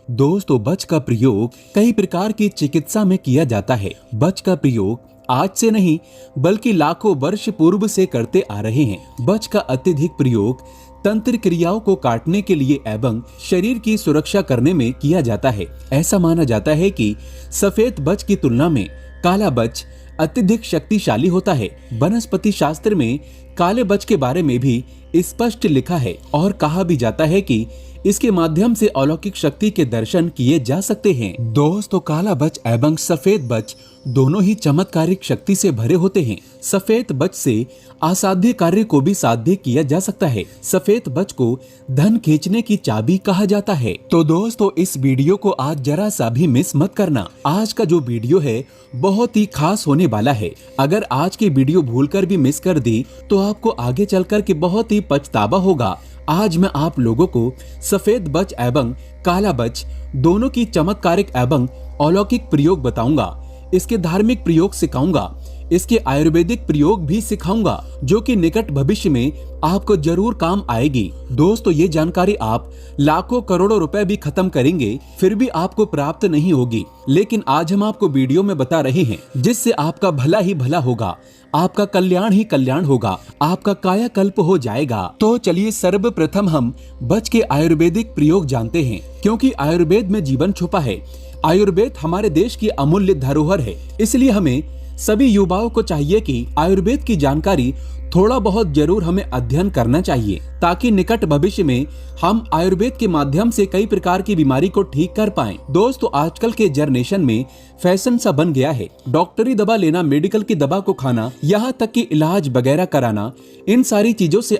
दोस्तों, बच का प्रयोग कई प्रकार की चिकित्सा में किया जाता है। बच का प्रयोग आज से नहीं बल्कि लाखों वर्ष पूर्व से करते आ रहे हैं। बच का अत्यधिक प्रयोग तंत्र क्रियाओं को काटने के लिए एवं शरीर की सुरक्षा करने में किया जाता है। ऐसा माना जाता है कि सफेद बच की तुलना में काला बच अत्यधिक शक्तिशाली होता है। वनस्पति शास्त्र में काले बच के बारे में भी स्पष्ट लिखा है और कहा भी जाता है कि इसके माध्यम से अलौकिक शक्ति के दर्शन किए जा सकते हैं। दोस्तों, काला बच एवं सफेद बच दोनों ही चमत्कारिक शक्ति से भरे होते हैं। सफेद बच से असाध्य कार्य को भी साध्य किया जा सकता है। सफेद बच को धन खींचने की चाबी कहा जाता है। तो दोस्तों, इस वीडियो को आज जरा सा भी मिस मत करना। आज का जो वीडियो है बहुत ही खास होने वाला है। अगर आज की वीडियो भूलकर भी मिस कर दी तो आपको आगे चलकर के बहुत ही पछतावा होगा। आज मैं आप लोगों को सफेद बच एवं काला बच दोनों की चमत्कारिक एवं अलौकिक प्रयोग बताऊंगा। इसके धार्मिक प्रयोग सिखाऊंगा, इसके आयुर्वेदिक प्रयोग भी सिखाऊंगा जो कि निकट भविष्य में आपको जरूर काम आएगी। दोस्तों, ये जानकारी आप लाखों करोड़ों रुपए भी खत्म करेंगे फिर भी आपको प्राप्त नहीं होगी। लेकिन आज हम आपको वीडियो में बता रहे हैं जिससे आपका भला ही भला होगा, आपका कल्याण ही कल्याण होगा, आपका कायाकल्प हो जाएगा। तो चलिए सर्वप्रथम हम बच के आयुर्वेदिक प्रयोग जानते हैं, क्योंकि आयुर्वेद में जीवन छुपा है। आयुर्वेद हमारे देश की अमूल्य धरोहर है। इसलिए हमें सभी युवाओं को चाहिए कि आयुर्वेद की जानकारी थोड़ा बहुत जरूर हमें अध्ययन करना चाहिए, ताकि निकट भविष्य में हम आयुर्वेद के माध्यम से कई प्रकार की बीमारी को ठीक कर पाएं। दोस्तों, आजकल के जनरेशन में फैशन सा बन गया है डॉक्टरी दवा लेना, मेडिकल की दवा को खाना, यहाँ तक कि इलाज वगैरह कराना। इन सारी चीजों से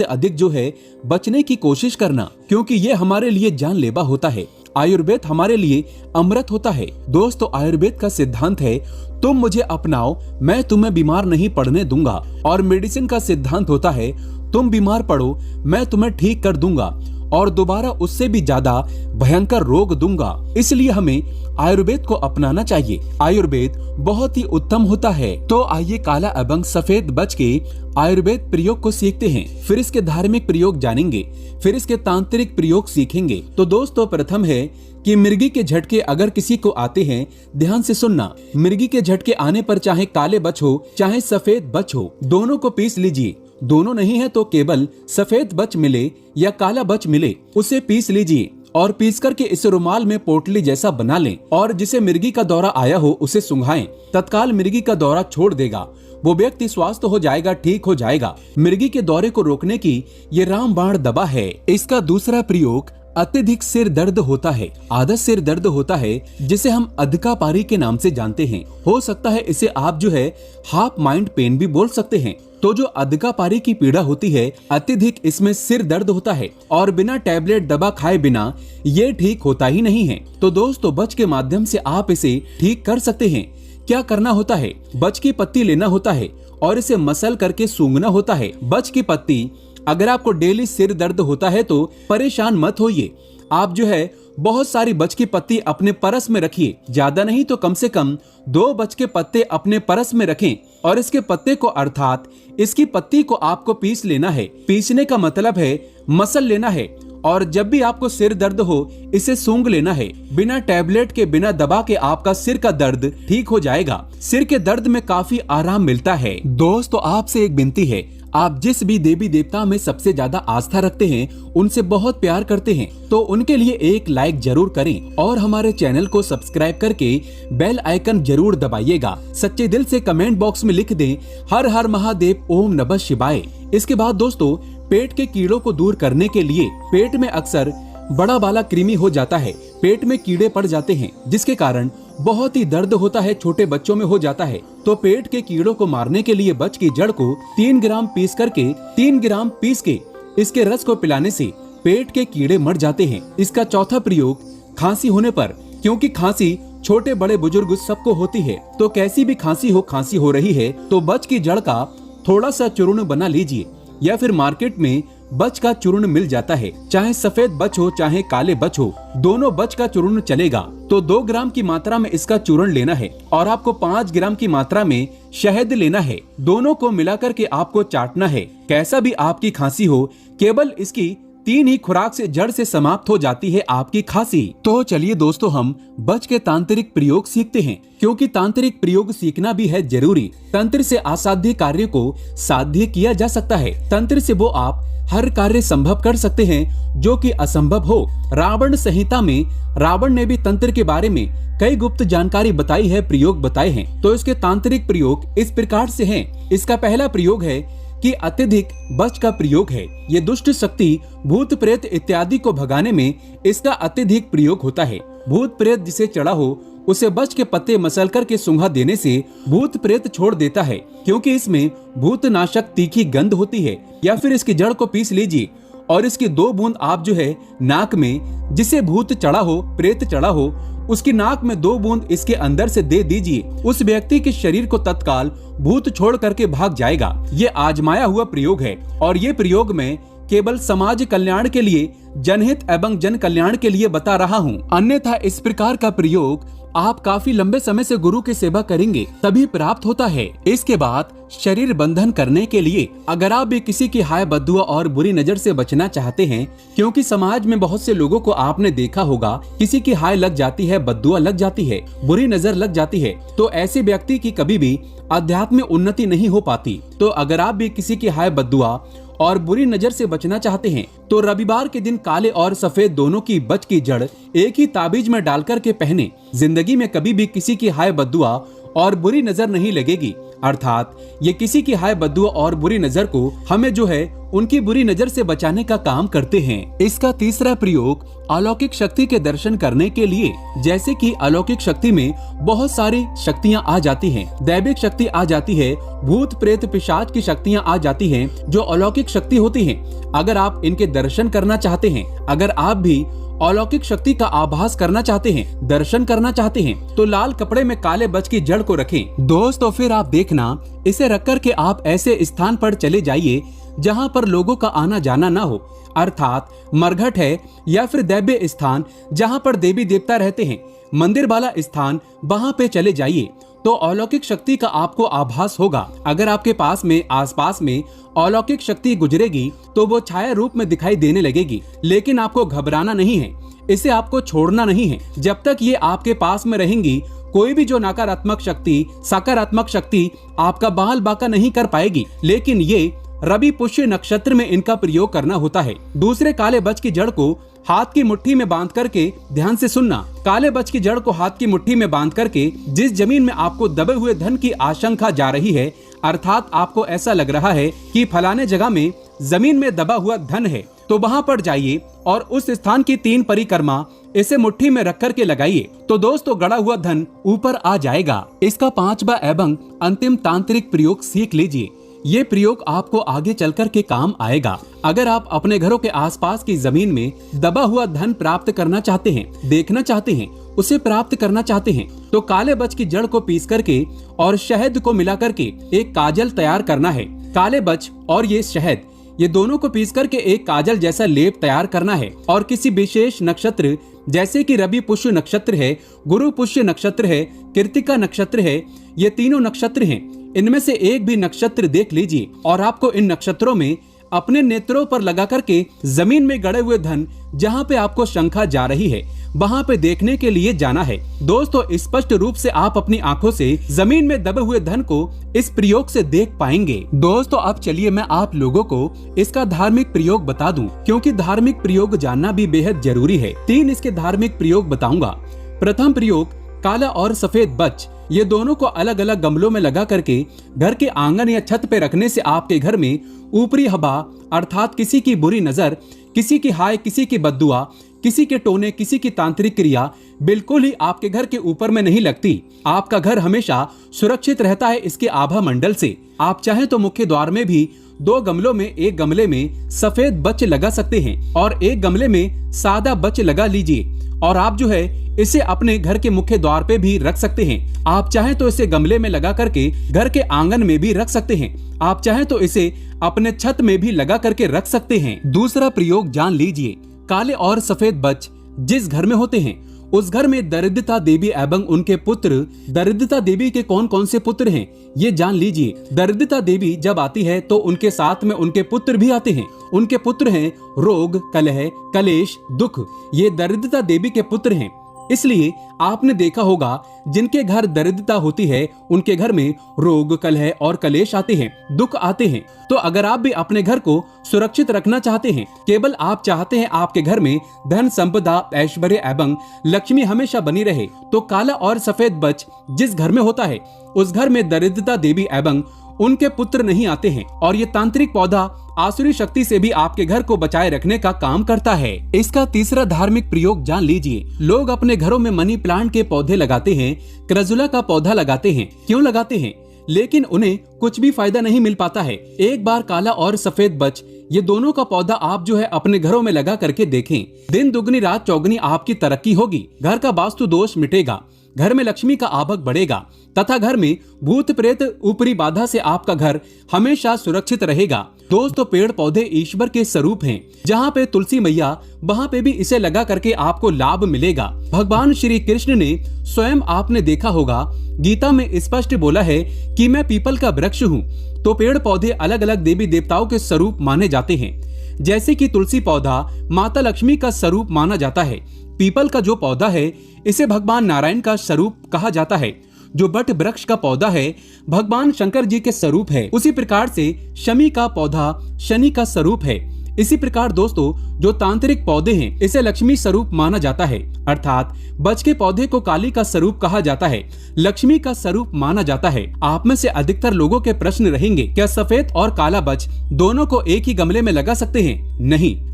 अधिक जो है बचने की कोशिश करना, क्योंकि ये हमारे लिए जानलेवा होता है। आयुर्वेद हमारे लिए अमृत होता है। दोस्तों, आयुर्वेद का सिद्धांत है तुम मुझे अपनाओ, मैं तुम्हें बीमार नहीं पड़ने दूंगा। और मेडिसिन का सिद्धांत होता है तुम बीमार पड़ो, मैं तुम्हें ठीक कर दूंगा और दोबारा उससे भी ज्यादा भयंकर रोग दूंगा। इसलिए हमें आयुर्वेद को अपनाना चाहिए। आयुर्वेद बहुत ही उत्तम होता है। तो आइए काला एवं सफेद बच के आयुर्वेद प्रयोग को सीखते हैं, फिर इसके धार्मिक प्रयोग जानेंगे, फिर इसके तांत्रिक प्रयोग सीखेंगे। तो दोस्तों, प्रथम है कि मिर्गी के झटके अगर किसी को आते हैं, ध्यान से सुनना। मिर्गी के झटके आने पर चाहे काले बच हो चाहे सफेद बच हो, दोनों को पीस लीजिए। दोनों नहीं है तो केवल सफेद बच मिले या काला बच मिले, उसे पीस लीजिए और पीस करके इस रुमाल में पोटली जैसा बना लें और जिसे मिर्गी का दौरा आया हो उसे सुंघाएं। तत्काल मिर्गी का दौरा छोड़ देगा, वो व्यक्ति स्वस्थ हो जाएगा, ठीक हो जाएगा। मिर्गी के दौरे को रोकने की ये रामबाण दवा है। इसका दूसरा प्रयोग अत्यधिक सिर दर्द होता है, आदत सिर दर्द होता है, जिसे हम अधकापारी के नाम से जानते हैं। हो सकता है इसे आप जो है हाफ माइंड पेन भी बोल सकते हैं। तो जो अधकापारी की पीड़ा होती है, अत्यधिक इसमें सिर दर्द होता है और बिना टैबलेट दवा खाए बिना ये ठीक होता ही नहीं है। तो दोस्तों, बच के माध्यम से आप इसे ठीक कर सकते हैं। क्या करना होता है, बच की पत्ती लेना होता है और इसे मसल करके सूंघना होता है। बच की पत्ती अगर आपको डेली सिर दर्द होता है तो परेशान मत होइए। आप जो है बहुत सारी बच की पत्ती अपने परस में रखिए, ज्यादा नहीं तो कम से कम 2 बच के पत्ते अपने परस में रखें और इसके पत्ते को अर्थात इसकी पत्ती को आपको पीस लेना है। पीसने का मतलब है मसल लेना है और जब भी आपको सिर दर्द हो इसे सूंघ लेना है। बिना टैबलेट के, बिना दवा के आपका सिर का दर्द ठीक हो जाएगा। सिर के दर्द में काफी आराम मिलता है। दोस्तों, आपसे एक विनती है, आप जिस भी देवी देवता में सबसे ज्यादा आस्था रखते हैं, उनसे बहुत प्यार करते हैं, तो उनके लिए एक लाइक जरूर करें और हमारे चैनल को सब्सक्राइब करके बेल आइकन जरूर दबाइएगा। सच्चे दिल से कमेंट बॉक्स में लिख दें हर हर महादेव, ओम नमः शिवाय। इसके बाद दोस्तों, पेट के कीड़ों को दूर करने के लिए पेट में अक्सर बड़ा वाला कृमि हो जाता है, पेट में कीड़े पड़ जाते हैं जिसके कारण बहुत ही दर्द होता है, छोटे बच्चों में हो जाता है। तो पेट के कीड़ों को मारने के लिए बच की जड़ को 3 ग्राम पीस के इसके रस को पिलाने से पेट के कीड़े मर जाते हैं। इसका चौथा प्रयोग खांसी होने पर, क्योंकि खांसी छोटे बड़े बुजुर्ग सबको होती है, तो कैसी भी खांसी हो रही है तो बच की जड़ का थोड़ा सा चूर्ण बना लीजिए या फिर मार्केट में बच का चूर्ण मिल जाता है। चाहे सफेद बच हो चाहे काले बच हो, दोनों बच का चूर्ण चलेगा। तो 2 ग्राम की मात्रा में इसका चूर्ण लेना है और आपको 5 ग्राम की मात्रा में शहद लेना है। दोनों को मिलाकर के आपको चाटना है। कैसा भी आपकी खांसी हो, केवल इसकी 3 ही खुराक से जड़ से समाप्त हो जाती है आपकी खांसी। तो चलिए दोस्तों, हम बच के तांत्रिक प्रयोग सीखते हैं, क्योंकि तांत्रिक प्रयोग सीखना भी है जरूरी। तंत्र से असाध्य कार्य को साध्य किया जा सकता है। तंत्र से वो आप हर कार्य संभव कर सकते हैं जो कि असंभव हो। रावण संहिता में रावण ने भी तंत्र के बारे में कई गुप्त जानकारी बताई है, प्रयोग बताए हैं। तो इसके तांत्रिक प्रयोग इस प्रकार से हैं। इसका पहला प्रयोग है कि अत्यधिक बच का प्रयोग है। ये दुष्ट शक्ति भूत प्रेत इत्यादि को भगाने में इसका अत्यधिक प्रयोग होता है। भूत प्रेत जिसे चढ़ा हो उसे बच के पत्ते मसल कर के सूंघा देने से भूत प्रेत छोड़ देता है, क्योंकि इसमें भूतनाशक तीखी गंध होती है। या फिर इसकी जड़ को पीस लीजिए और इसकी 2 बूंद आप जो है नाक में, जिसे भूत चढ़ा हो, प्रेत चढ़ा हो, उसकी नाक में 2 बूंद इसके अंदर से दे दीजिए। उस व्यक्ति के शरीर को तत्काल भूत छोड़ करके भाग जाएगा। ये आजमाया हुआ प्रयोग है और ये प्रयोग में केवल समाज कल्याण के लिए, जनहित एवं जन कल्याण के लिए बता रहा हूँ। अन्यथा इस प्रकार का प्रयोग आप काफी लंबे समय से गुरु की सेवा करेंगे तभी प्राप्त होता है। इसके बाद शरीर बंधन करने के लिए, अगर आप भी किसी की हाय बद्दुआ और बुरी नजर से बचना चाहते हैं, क्योंकि समाज में बहुत से लोगों को आपने देखा होगा, किसी की हाय लग जाती है, बद्दुआ लग जाती है, बुरी नजर लग जाती है, तो ऐसे व्यक्ति की कभी भी अध्यात्म में उन्नति नहीं हो पाती। तो अगर आप भी किसी की हाय बद्दुआ और बुरी नजर से बचना चाहते हैं तो रविवार के दिन काले और सफेद दोनों की बच की जड़ एक ही ताबीज में डालकर के पहने। जिंदगी में कभी भी किसी की हाय बद्दुआ और बुरी नजर नहीं लगेगी। अर्थात ये किसी की हाय बद्दुआ और बुरी नजर को हमें जो है उनकी बुरी नजर से बचाने का काम करते हैं। इसका तीसरा प्रयोग अलौकिक शक्ति के दर्शन करने के लिए, जैसे कि अलौकिक शक्ति में बहुत सारी शक्तियां आ जाती हैं, दैविक शक्ति आ जाती है, भूत प्रेत पिशाच की शक्तियां आ जाती हैं, जो अलौकिक शक्ति होती हैं। अगर आप इनके दर्शन करना चाहते हैं, अगर आप भी अलौकिक शक्ति का आभास करना चाहते हैं, दर्शन करना चाहते हैं, तो लाल कपड़े में काले बच की जड़ को रखें। दोस्तों फिर आप देखना, इसे रख कर के आप ऐसे स्थान पर चले जाइए जहां पर लोगों का आना जाना ना हो, अर्थात मरघट है या फिर दैव्य स्थान जहां पर देवी देवता रहते हैं, मंदिर वाला स्थान, वहां पे चले जाइए तो अलौकिक शक्ति का आपको आभास होगा। अगर आपके पास में आसपास में अलौकिक शक्ति गुजरेगी तो वो छाया रूप में दिखाई देने लगेगी, लेकिन आपको घबराना नहीं है, इसे आपको छोड़ना नहीं है। जब तक ये आपके पास में रहेंगी, कोई भी जो नकारात्मक शक्ति, सकारात्मक शक्ति आपका बाल बाका नहीं कर पाएगी। लेकिन ये रवि पुष्य नक्षत्र में इनका प्रयोग करना होता है। दूसरे काले बच की जड़ को हाथ की मुट्ठी में बांध करके, ध्यान से सुनना, काले बच की जड़ को हाथ की मुट्ठी में बांध करके जिस जमीन में आपको दबे हुए धन की आशंका जा रही है, अर्थात आपको ऐसा लग रहा है कि फलाने जगह में जमीन में दबा हुआ धन है, तो वहां पर जाइए और उस स्थान की 3 परिक्रमा इसे मुट्ठी में रख कर के लगाइए, तो दोस्तों गड़ा हुआ धन ऊपर आ जाएगा। इसका 5वां एवं अंतिम तांत्रिक प्रयोग सीख लीजिए। ये प्रयोग आपको आगे चलकर के काम आएगा। अगर आप अपने घरों के आसपास की जमीन में दबा हुआ धन प्राप्त करना चाहते हैं, देखना चाहते हैं, उसे प्राप्त करना चाहते हैं, तो काले बच की जड़ को पीस करके और शहद को मिला करके एक काजल तैयार करना है। काले बच और ये शहद, ये दोनों को पीस करके एक काजल जैसा लेप तैयार करना है। और किसी विशेष नक्षत्र, जैसे कि रवि पुष्य नक्षत्र है, गुरु पुष्य नक्षत्र है, कृतिका नक्षत्र है, ये तीनों नक्षत्र हैं, इनमें से एक भी नक्षत्र देख लीजिए और आपको इन नक्षत्रों में अपने नेत्रों पर लगा करके जमीन में गड़े हुए धन जहां पे आपको शंका जा रही है, वहां पे देखने के लिए जाना है। दोस्तों स्पष्ट रूप से आप अपनी आंखों से जमीन में दबे हुए धन को इस प्रयोग से देख पाएंगे। दोस्तों अब चलिए मैं आप लोगों को इसका धार्मिक प्रयोग बता दूं, क्योंकि धार्मिक प्रयोग जानना भी बेहद जरूरी है। 3 इसके धार्मिक प्रयोग बताऊंगा। प्रथम प्रयोग काला और सफेद बच, ये दोनों को अलग अलग गमलों में लगा करके घर के आंगन या छत पे रखने से आपके घर में ऊपरी हवा, अर्थात किसी की बुरी नजर, किसी की हाय, किसी की बद्दुआ, किसी के टोने, किसी की तांत्रिक क्रिया बिल्कुल ही आपके घर के ऊपर में नहीं लगती। आपका घर हमेशा सुरक्षित रहता है इसके आभा मंडल से। आप चाहें तो मुख्य द्वार में भी 2 गमलों में, एक गमले में सफेद बच लगा सकते हैं और एक गमले में सादा बच लगा लीजिए और आप जो है इसे अपने घर के मुख्य द्वार पे भी रख सकते हैं। आप चाहें तो इसे गमले में लगा करके घर के आंगन में भी रख सकते हैं। आप चाहें तो इसे अपने छत में भी लगा करके रख सकते हैं। दूसरा प्रयोग जान लीजिए। काले और सफेद बच जिस घर में होते हैं उस घर में दरिद्रता देवी एवं उनके पुत्र। दरिद्रता देवी के कौन कौन से पुत्र हैं ये जान लीजिए। दरिद्रता देवी जब आती है तो उनके साथ में उनके पुत्र भी आते हैं। उनके पुत्र हैं रोग, कलह, कलेश, दुख। ये दरिद्रता देवी के पुत्र हैं। इसलिए आपने देखा होगा जिनके घर दरिद्रता होती है उनके घर में रोग, कलह और कलेश आते हैं, दुख आते हैं। तो अगर आप भी अपने घर को सुरक्षित रखना चाहते हैं, केवल आप चाहते हैं आपके घर में धन, संपदा, ऐश्वर्य एवं लक्ष्मी हमेशा बनी रहे, तो काला और सफेद बच जिस घर में होता है उस घर में दरिद्रता देवी एवं उनके पुत्र नहीं आते हैं। और ये तांत्रिक पौधा आसुरी शक्ति से भी आपके घर को बचाए रखने का काम करता है। इसका तीसरा धार्मिक प्रयोग जान लीजिए। लोग अपने घरों में मनी प्लांट के पौधे लगाते हैं, क्रजुला का पौधा लगाते हैं। क्यों लगाते हैं? लेकिन उन्हें कुछ भी फायदा नहीं मिल पाता है। एक बार काला और सफेद बच ये दोनों का पौधा आप जो है अपने घरों में लगा करके देखें। दिन दुगनी रात चौगनी आपकी तरक्की होगी। घर का वास्तु दोष मिटेगा, घर में लक्ष्मी का आवक बढ़ेगा तथा घर में भूत प्रेत ऊपरी बाधा से आपका घर हमेशा सुरक्षित रहेगा। दोस्तों, पेड़ पौधे ईश्वर के स्वरूप हैं। जहाँ पे तुलसी मैया वहाँ पे भी इसे लगा करके आपको लाभ मिलेगा। भगवान श्री कृष्ण ने स्वयं आपने देखा होगा गीता में स्पष्ट बोला है कि मैं पीपल का वृक्ष हूँ। तो पेड़ पौधे अलग अलग देवी देवताओं के स्वरूप माने जाते हैं। जैसे कि तुलसी पौधा माता लक्ष्मी का स्वरूप माना जाता है। पीपल का जो पौधा है इसे भगवान नारायण का स्वरूप कहा जाता है। जो बट वृक्ष का पौधा है भगवान शंकर जी के स्वरूप है। उसी प्रकार से शमी का पौधा शनि का स्वरूप है। इसी प्रकार दोस्तों, जो तांत्रिक पौधे हैं इसे लक्ष्मी स्वरूप माना जाता है। अर्थात बच के पौधे को काली का स्वरूप कहा जाता है, लक्ष्मी का स्वरूप माना जाता है। आप में से अधिकतर लोगों के प्रश्न रहेंगे, क्या सफेद और काला बच दोनों को एक ही गमले में लगा सकते हैं?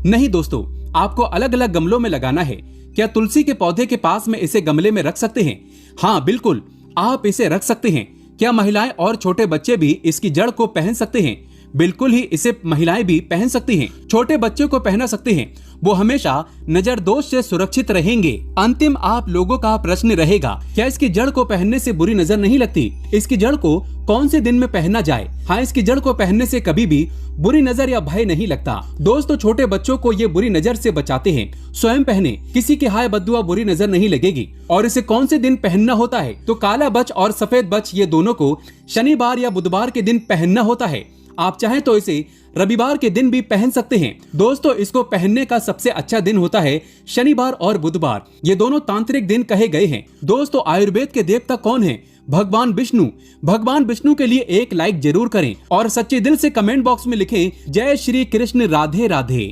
नहीं दोस्तों, आपको अलग अलग गमलों में लगाना है। क्या तुलसी के पौधे के पास में इसे गमले में रख सकते हैं? हाँ बिल्कुल, आप इसे रख सकते हैं। क्या महिलाएं और छोटे बच्चे भी इसकी जड़ को पहन सकते हैं? बिल्कुल ही, इसे महिलाएं भी पहन सकती हैं। छोटे बच्चों को पहना सकते हैं, वो हमेशा नजर दोष से सुरक्षित रहेंगे। अंतिम आप लोगों का प्रश्न रहेगा, क्या इसकी जड़ को पहनने से बुरी नजर नहीं लगती? इसकी जड़ को कौन से दिन में पहना जाए? हाँ, इसकी जड़ को पहनने से कभी भी बुरी नजर या भय नहीं लगता। दोस्तों, छोटे बच्चों को ये बुरी नजर से बचाते हैं। स्वयं पहने, किसी की हाय बद्दुआ बुरी नजर नहीं लगेगी। और इसे कौन से दिन पहनना होता है? तो काला बच और सफेद बच ये दोनों को शनिवार या बुधवार के दिन पहनना होता है। आप चाहें तो इसे रविवार के दिन भी पहन सकते हैं। दोस्तों, इसको पहनने का सबसे अच्छा दिन होता है शनिवार और बुधवार। ये दोनों तांत्रिक दिन कहे गए हैं। दोस्तों, आयुर्वेद के देवता कौन है? भगवान विष्णु। भगवान विष्णु के लिए एक लाइक जरूर करें और सच्चे दिल से कमेंट बॉक्स में लिखें, जय श्री कृष्ण, राधे राधे।